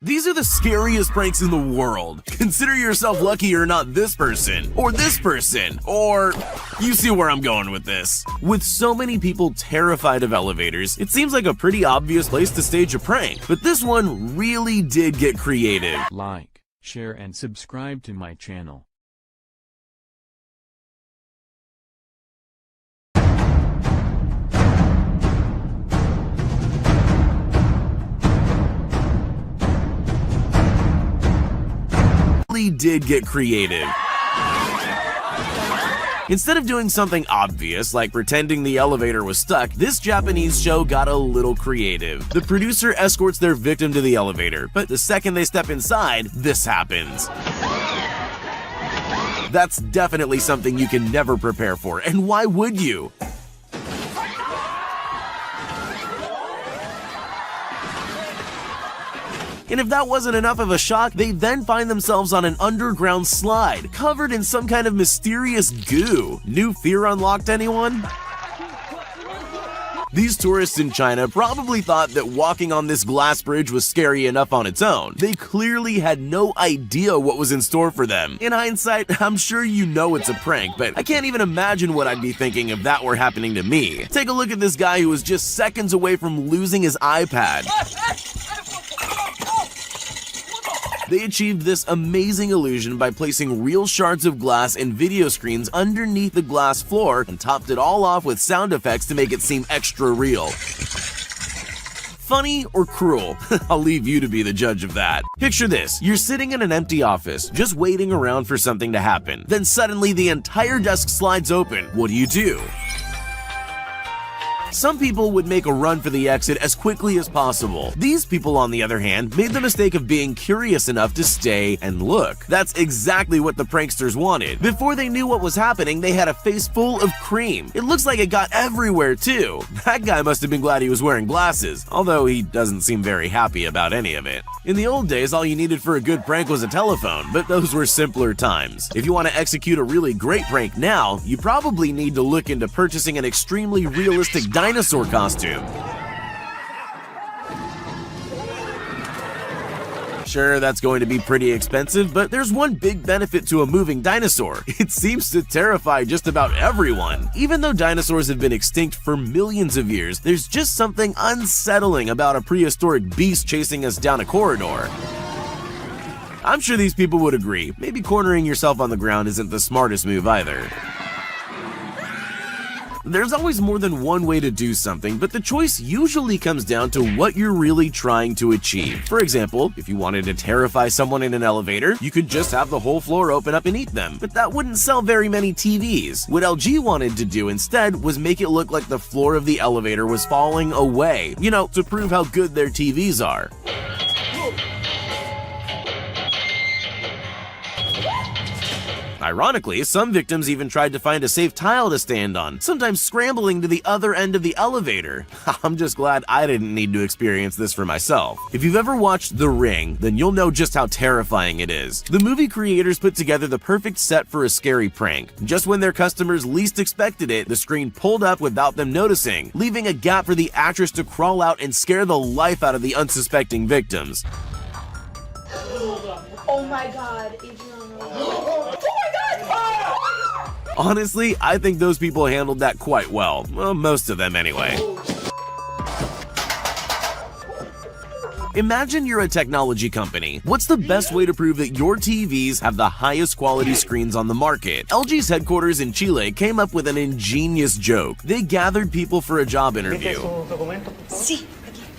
These are the scariest pranks in the world. Consider yourself lucky you're not this person, or you see where I'm going with this. With so many people terrified of elevators, it seems like a pretty obvious place to stage a prank, but this one really did get creative. Like, share and subscribe to my channel. Did get creative. Instead of doing something obvious like pretending the elevator was stuck, this Japanese show got a little creative. The producer escorts their victim to the elevator, but the second they step inside, this happens. That's definitely something you can never prepare for, and why would you? And if that wasn't enough of a shock, they then find themselves on an underground slide, covered in some kind of mysterious goo. New fear unlocked, anyone? These tourists in China probably thought that walking on this glass bridge was scary enough on its own. They clearly had no idea what was in store for them. In hindsight, I'm sure you know it's a prank, but I can't even imagine what I'd be thinking if that were happening to me. Take a look at this guy who was just seconds away from losing his iPad. They achieved this amazing illusion by placing real shards of glass and video screens underneath the glass floor and topped it all off with sound effects to make it seem extra real. Funny or cruel? I'll leave you to be the judge of that. Picture this, you're sitting in an empty office, just waiting around for something to happen. Then suddenly the entire desk slides open. What do? Some people would make a run for the exit as quickly as possible. These people, on the other hand, made the mistake of being curious enough to stay and look. That's exactly what the pranksters wanted. Before they knew what was happening, they had a face full of cream. It looks like it got everywhere too. That guy must have been glad he was wearing glasses, although he doesn't seem very happy about any of it. In the old days, all you needed for a good prank was a telephone, but those were simpler times. If you want to execute a really great prank now, you probably need to look into purchasing an extremely realistic dinosaur costume. Sure, that's going to be pretty expensive, but there's one big benefit to a moving dinosaur. It seems to terrify just about everyone. Even though dinosaurs have been extinct for millions of years, there's just something unsettling about a prehistoric beast chasing us down a corridor. I'm sure these people would agree. Maybe cornering yourself on the ground isn't the smartest move either. There's always more than one way to do something, but the choice usually comes down to what you're really trying to achieve. For example, if you wanted to terrify someone in an elevator, you could just have the whole floor open up and eat them, but that wouldn't sell very many TVs. What LG wanted to do instead was make it look like the floor of the elevator was falling away, to prove how good their TVs are. Ironically, some victims even tried to find a safe tile to stand on, sometimes scrambling to the other end of the elevator. I'm just glad I didn't need to experience this for myself. If you've ever watched The Ring, then you'll know just how terrifying it is. The movie creators put together the perfect set for a scary prank. Just when their customers least expected it, the screen pulled up without them noticing, leaving a gap for the actress to crawl out and scare the life out of the unsuspecting victims. Oh my god, Honestly, I think those people handled that quite well. Well, most of them anyway. Imagine you're a technology company. What's the best way to prove that your TVs have the highest quality screens on the market? LG's headquarters in Chile came up with an ingenious joke. They gathered people for a job interview,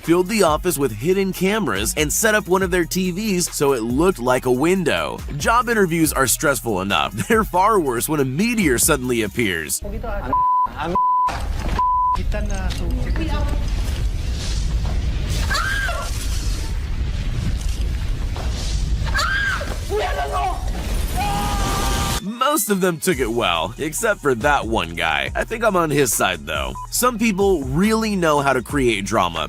filled the office with hidden cameras, and set up one of their TVs so it looked like a window. Job interviews are stressful enough. They're far worse when a meteor suddenly appears. Most of them took it well, except for that one guy. I think I'm on his side though. Some people really know how to create drama.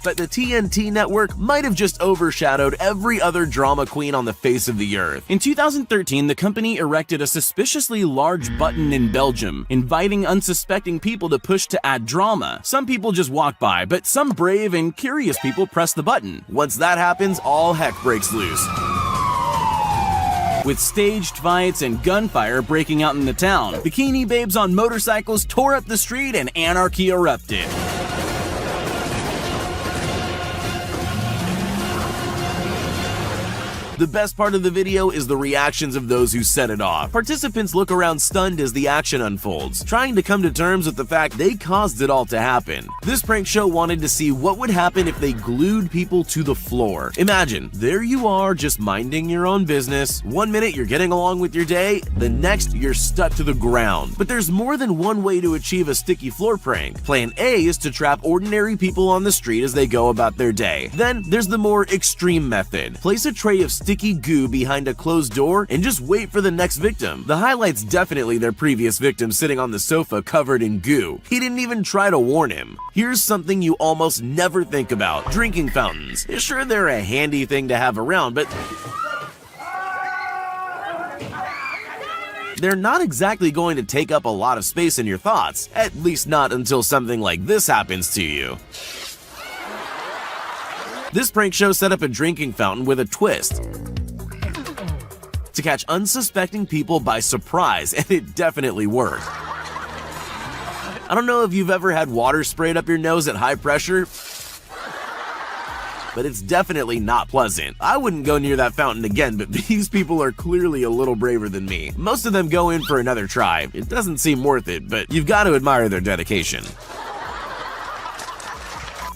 but the TNT network might have just overshadowed every other drama queen on the face of the earth. In 2013, the company erected a suspiciously large button in Belgium, inviting unsuspecting people to push to add drama. Some people just walk by, but some brave and curious people press the button. Once that happens, all heck breaks loose, with staged fights and gunfire breaking out in the town. Bikini babes on motorcycles tore up the street and anarchy erupted. The best part of the video is the reactions of those who set it off. Participants look around stunned as the action unfolds, trying to come to terms with the fact they caused it all to happen. This prank show wanted to see what would happen if they glued people to the floor. Imagine, there you are just minding your own business. One minute you're getting along with your day, the next you're stuck to the ground. But there's more than one way to achieve a sticky floor prank. Plan A is to trap ordinary people on the street as they go about their day. Then there's the more extreme method. Place a tray of sticky goo behind a closed door and just wait for the next victim. The highlight's definitely their previous victim sitting on the sofa covered in goo. He didn't even try to warn him. Here's something you almost never think about: drinking fountains. Sure, they're a handy thing to have around, but they're not exactly going to take up a lot of space in your thoughts, at least not until something like this happens to you. This prank show set up a drinking fountain with a twist to catch unsuspecting people by surprise, and it definitely worked. I don't know if you've ever had water sprayed up your nose at high pressure, but it's definitely not pleasant. I wouldn't go near that fountain again, but these people are clearly a little braver than me. Most of them go in for another try. It doesn't seem worth it, but you've got to admire their dedication.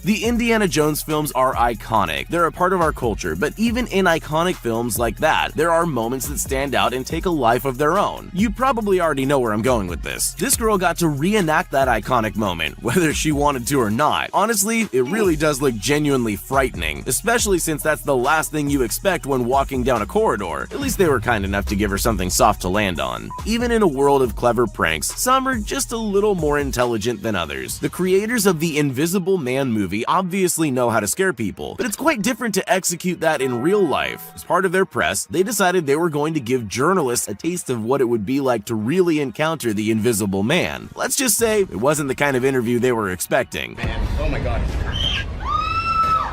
The Indiana Jones films are iconic. They're a part of our culture, but even in iconic films like that, there are moments that stand out and take a life of their own. You probably already know where I'm going with this. This girl got to reenact that iconic moment, whether she wanted to or not. Honestly, it really does look genuinely frightening, especially since that's the last thing you expect when walking down a corridor. At least they were kind enough to give her something soft to land on. Even in a world of clever pranks, some are just a little more intelligent than others. The creators of the Invisible Man movie obviously know how to scare people, but it's quite different to execute that in real life. As part of their press, they decided they were going to give journalists a taste of what it would be like to really encounter the Invisible Man. Let's just say it wasn't the kind of interview they were expecting. Man, oh my god.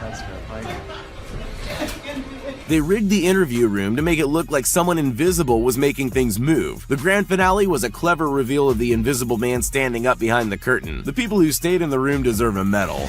That's terrifying. They rigged the interview room to make it look like someone invisible was making things move. The grand finale was a clever reveal of the Invisible Man standing up behind the curtain. The people who stayed in the room deserve a medal.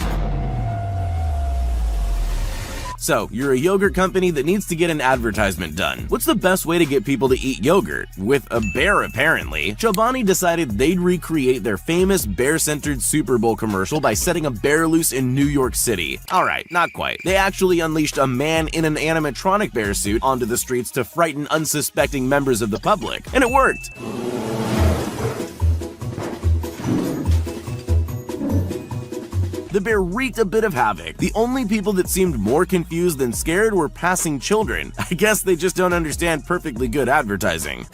So, you're a yogurt company that needs to get an advertisement done. What's the best way to get people to eat yogurt? With a bear, apparently. Chobani decided they'd recreate their famous bear-centered Super Bowl commercial by setting a bear loose in New York City. Alright, not quite. They actually unleashed a man in an animatronic bear suit onto the streets to frighten unsuspecting members of the public. And it worked! The bear wreaked a bit of havoc. The only people that seemed more confused than scared were passing children. I guess they just don't understand perfectly good advertising.